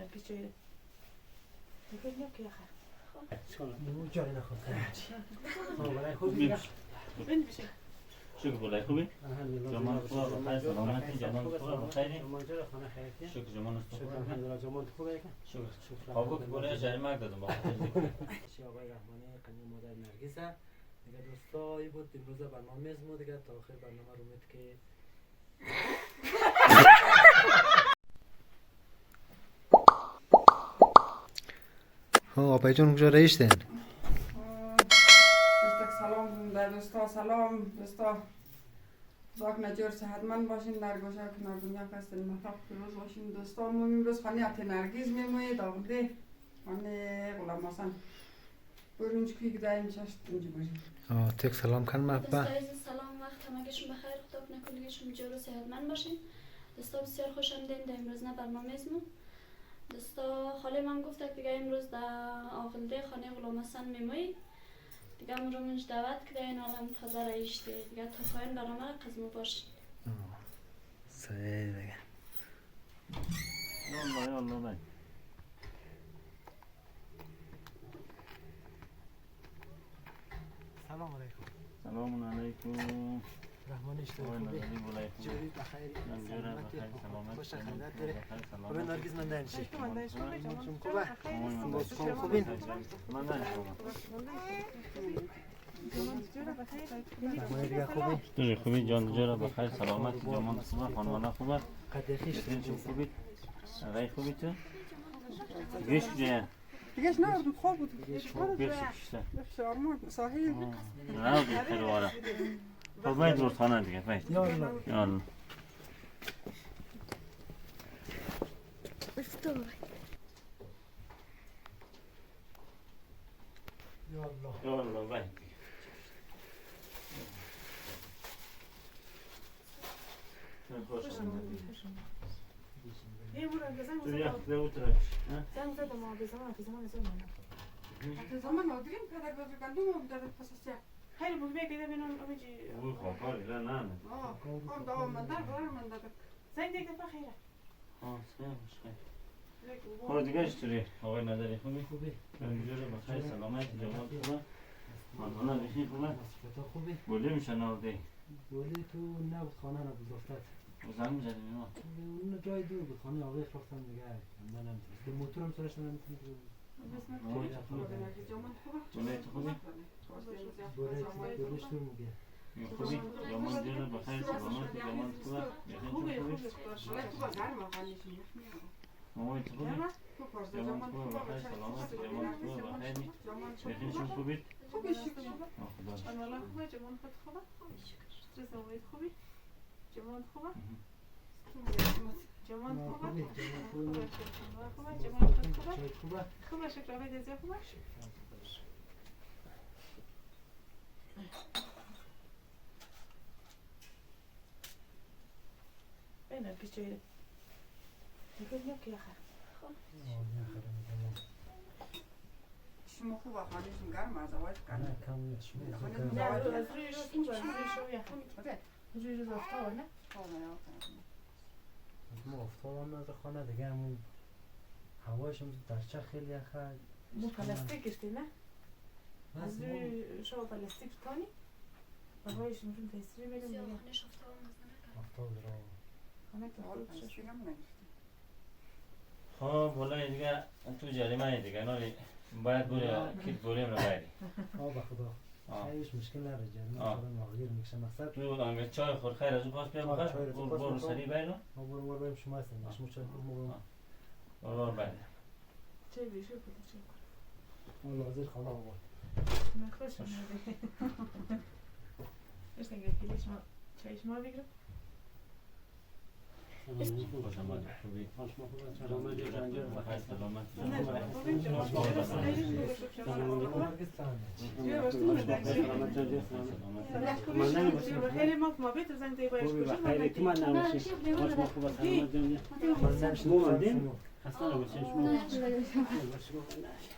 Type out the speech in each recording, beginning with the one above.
پیچه میکنی یا که آخر نمو جایی نخواد برای خوبی بین بشه شکر بلای خوبی؟ جمان خوبه بخیر سلامتی جمان خوبه بخیری؟ شکر جمان خوبه شکر خوابو که بلای جایی مرگ دادم با آقای رحمانی قنی مادر نرگیزه دیگه دوستایی بود امروز برنامه از ما دیگه تا آخر برنامه رو امید که آقای جان کجا رئیستین؟ سلام دوستا سلام دوستا زاک نجور صحتمند باشین در گوشه کنار دنیا هستین موفق پیروز باشین دوستا ما امروز خانه ات نرگیز میمونید آقده خانه غلام حسن برونج کی گدایم چشت اینجا باشین تک سلام کن مبا دوستا عزیز سلام وقت همگیشون بخیر خدا کنه کلگیشون بجور و صحتمند باشین دوستا بسیار خوش آمدین در امروز نه برنامه ازمون دوستا خاله من گفت دیگه امروز در آقلده خانه غلام حسن میمونید دیگه من رو منش دعوت کرده این عالم تازه رایشته دیگه تا پایین برنامه را قزمو باشین صحیح دیگه الله سلام علیکم سلام علیکم رحمان اشتباه جوری بخیر سلامتی خوش خیلیت داره خوبه نرگیز من دانشی خوبه من دانشی خوبه خوبی جان جورا بخیر سلامتی جمان خوبه خانواده خوبه قدرخیش خوبی آقای خوبی تو گیش کجایه دیگهش نه خوب بود گیش کشته شارمان ساحل نه بخیر واره خب باید روزخانه دیگه باید یا الله یا الله یا الله باید یه بورا بزن زنگ زدم زمان آدریم پدر بزرگ گندم در پساسیا خیلی بود بیده بینم امیجی او خواه لا نه آه دام من در برای من در زنگ دیگه بخیره خب دیگه اشتری آقای نداری خوبی؟ جوره بخیر سلامتی جوان خوبه مانوانا بخیر خوبه؟ خوبه بولی میشن آرده بولی تو نبود خانه نبود افتاد زنگ میزدیم اینا اون جای دور بود خانه آقای رفتم دیگه من نمیتونست موتورم سرش نمیتونست بولی تو خوبی؟ بولیش تو میگه خوبی؟ جوان جوره بخیر سلامتی جوان خوبه بخیر مامان تو خوبی؟ جوان خوبه بخیر سلامتی جوان خوبه بخیری بخیر شما خوبی؟ خوبی شکر والله خوبه جوان خود خوبه رضا خوبی؟ جوان خوبه؟ جوان خوبه؟ خوبه جوان خود خوبه؟ خوبه شکر آقای دزیا خوبه؟ بینه پیچه میکنی یا که آخر شما خوبه خانهشون گرم از آواز نه کنه کم نه از روی روز خوبه از روی شو یخم از روی روز افتار نه؟ ما افتادم از خانه دیگه همون هوایش در چه خیلی یخه مو پلاستیک اشتی نه؟ از روی شو پلاستیک کنی هوایش میشون تیسری میدم دیگه افتاد را خانه که خود شد خب بولای دیگه تو جریمه دیگه نالی باید کیت بولیم رو بایدی به خدا هیچ مشکل نداره جریمه شدن آغیر میکشه مقصد تو آنگه چای خور خیر از او پاس بیا بخیر برو سری بایدو ما برو بریم شما هستیم شما چای خور برو بایدی چه بیشو بودی چه کنم ما لازر خانه آباد نخوش اومدی اشت انگه کلیش ما چایش ما بگیرم خوش آمدی خوبی سلامت جنجر بخیر سلامت خیلی ما که ما بیتر زنگ دیگه بایش کشم خیلی تو من نمیشی خوش ما خوبه سلامت جنجر مومندین خسته نباشین شما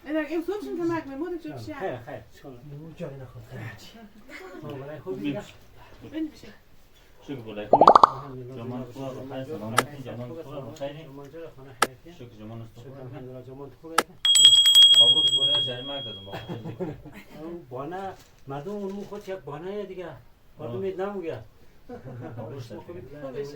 اگر این صبحشون کمک میمونه چوب شیعه خیر نمو جایی نخواد برای خوبی بین بشه شکر بله خوبی؟ الحمدلله جمان زنده خوبه باشید. بخیر جمان سلامتی جان جمان خوبه بخیری؟ جمان جان خانه خیریه. شکر جمان است شکر خوبه الحمدلله جمان خوبه. آبو که بله جریمه دادم با اون بانه مردم اون خود یک بانه دیگه مردم اید نموگه. آبوش خوبه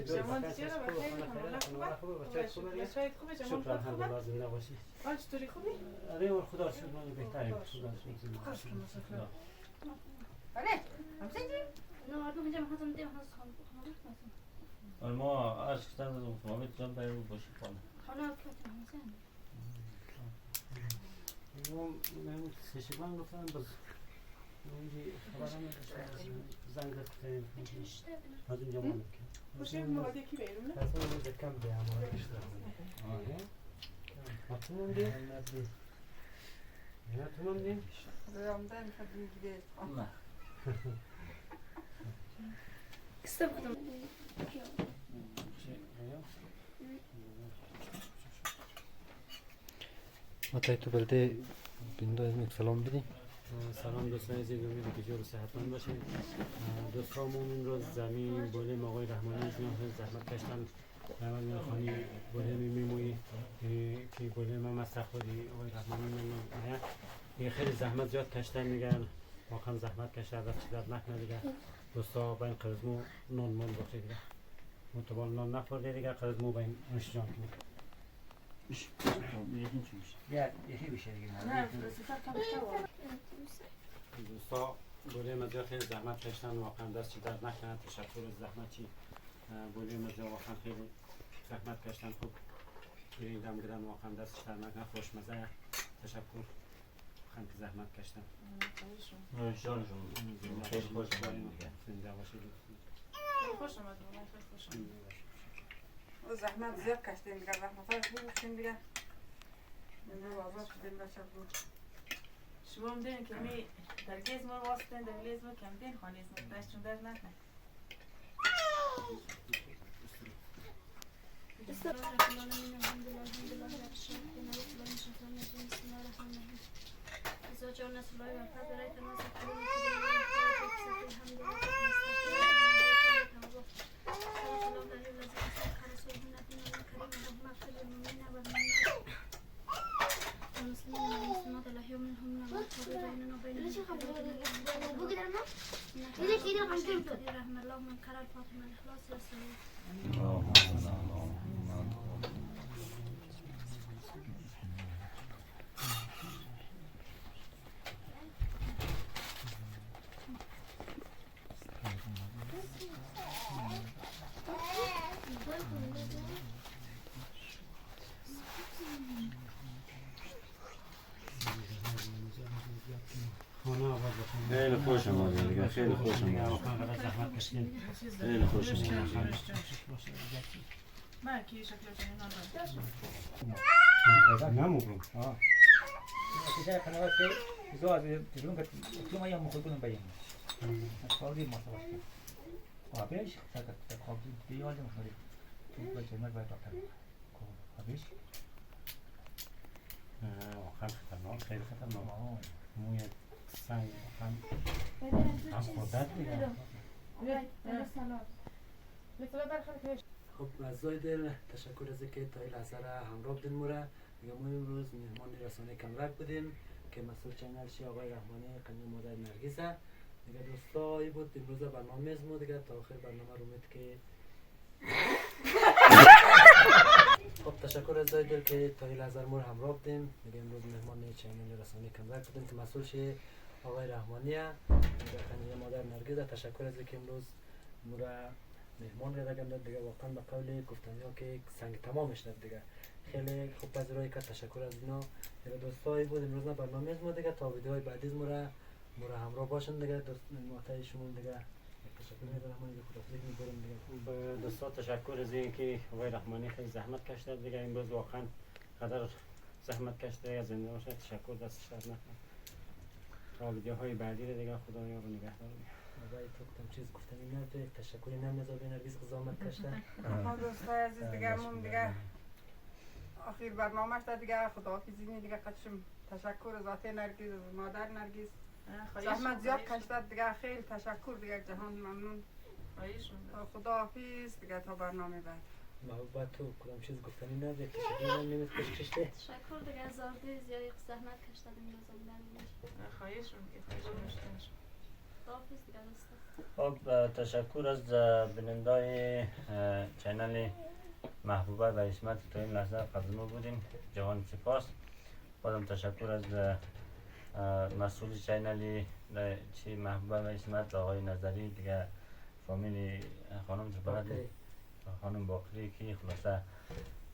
جمان چرا بخیر خانواده خوبه بچه‌هایت خوبه جمان شکر الحمدلله زنده باشی. آج چطوری خوبی؟ آره اون خدا شکر من بهتریم. خدا شکر. آره همسه نه آدم اینجا میخواستم دیم هست خانه ما عرض کردم دادم خانه جان باید باشی خانه خانه کتیم همسه من سشبان گفتم باز اونجی خبرم نداشتم زنگ زدم از اینجا مالک خوشی مواردی کی بیرون نه؟ اصلا اون کم به همه اشتراک مطمئن دی؟ نه تمام دی؟ رمضان خدمت دیگه نه کسب خودم متى تبلدي بندو اسمك سلام بدی؟ سلام دوستان عزیز امید که جور و صحتمند باشید. دوستامون این روز زمین بولیم آقای رحمانی زحمت کشتن اول خانی بولیم میموی که بولیم هم مصرف بودی آقای رحمانی میموی یه خیلی زحمت زیاد کشتن میگن واقعا زحمت کشتن از چیزات نکنه دیگه دوستا با این قرضمو نون مون باشه دیگه متبال نون نخورده دیگه قرضمو با این نوش جان کنه یکی چی میشه؟ یکی بیشه دیگه نه سفر کم شد دوستا بولیم از خیلی زحمت کشتن واقعا دست چی درد نکنه تشکر از زحمت چی بولیم از واقعا خیلی زحمت کشتن خوب این دم گرن واقعا دست درد نکنه خوشمزه تشکر واقعا که زحمت کشتن جان جون خیلی خوش زنده باشید خوش آمد والله خیلی خوش آمد زحمت زیاد کشتیم دیگه زحمت های خوب کشتیم دیگه امروز آزاد شدیم بچه بود شما هم دین که می در گیز ما واسطن در گیز ما کم دین خانیز ما دست چون در نکنه خیلی خوش آمده دیگه خیلی خوش آمده زحمت کشتیم خیلی خوش آمده من کی شکل چنین نان نموگم کسی خانواده که زود تلون که تلون یا مخوی کنم بیام خواهی مصابت خوابش ساعت خوابی دیوار مخوری تو بچه مرد باید دکتر خوابش واقعا خطرناک خیلی خطرناک موی سنگ واقعا هم خوردت دیگه خب از دل تشکر از اینکه تا این لحظه را همراه بودین مورا دیگه ما امروز مهمان رسانه کمرک بودیم که مسئول چینل شی آقای رحمانی قنی مادر نرگیزه دیگه دوستایی بود امروز برنامه از ما دیگه تا آخر برنامه رو امید که خب تشکر از دل که تا این لحظه ما همراه بودیم دیگه امروز مهمان چینل رسانه کمرک بودیم که مسئول شی آقای رحمانی قنی مادر نرگیزه تشکر از اینکه امروز مورا مهمان گردم داد دیگه واقعا به قول گفتنی ها که سنگ تمامش داد دیگه خیلی خوب پذیرایی کرد تشکر از اینا دیگه دوستایی بود امروز نه برنامه از ما دیگه تا ویدیوهای بعدی از مورا همراه باشن دیگه دوست محتوی شما دیگه تشکر می‌کنم من دیگه خداحافظی می‌کنم دیگه دوستا تشکر از اینکه آقای رحمانی خیلی زحمت کشید دیگه امروز واقعا قدر زحمت کشید از زنده باشه تشکر دستش درد نکنه تا ویدیوهای بعدی دیگه خدا یار نگهدار باید تو کدام چیز گفتنی نداره تشکری نمی‌ذار به نرگیز زحمت کشته دوستای عزیز دیگه من دیگه آخر برنامه‌اش دیگه خداحافظی دیگه قدشم تشکر از ذات نرگیز مادر نرگیز زحمت زیاد کشید دیگه خیلی تشکر دیگه جهان ممنون خواهیشون خداحافظ دیگه تا برنامه بعد. محبوب تو کدام چیز گفتنی نداری تشکر نمیت کشکشته تشکر دیگه از آرده زیادی زحمت کشته امروز آمدن. خواهیشون خواهیشون خداحافظ دیگه دوستا. خب تشکر از بینندای چینل محبوبه و اسمت تو این لحظه قبل ما بودین. جوان سپاس. بازم تشکر از مسئول چینل چی محبوبه و اسمت آقای نظری دیگه فامیلی خانم زبرد خانم باقری که خلاصه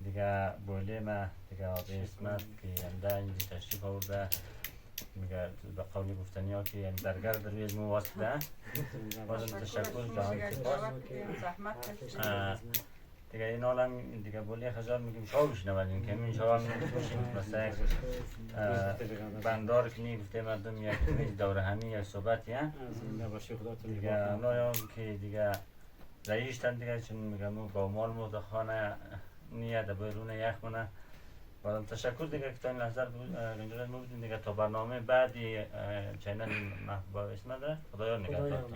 دیگه بوله ما دیگه آقای اسمت که انده اینجا تشریف آورده میگه به قول گفتنی ها که درگرد روی از مو واسطه بازم تشکر جهان سپاس. زحمت کشید. دیگه این حال هم دیگه بولی خجال میگیم شاو بشنوالیم که این شاو هم میتوشیم مثلا بندار کنی گفته مردم یک میز دوره همی یک صحبتی هم دیگه نایم که دیگه رئیشتن دیگه چون میگم اون گامال مو دخانه نیه ده بیرون یخ منه. بازم تشکر دیگه که تا این لحظه گنجارت مو بودیم دیگه تا برنامه بعدی چینل محبوب اسمت خدایا نگهدار.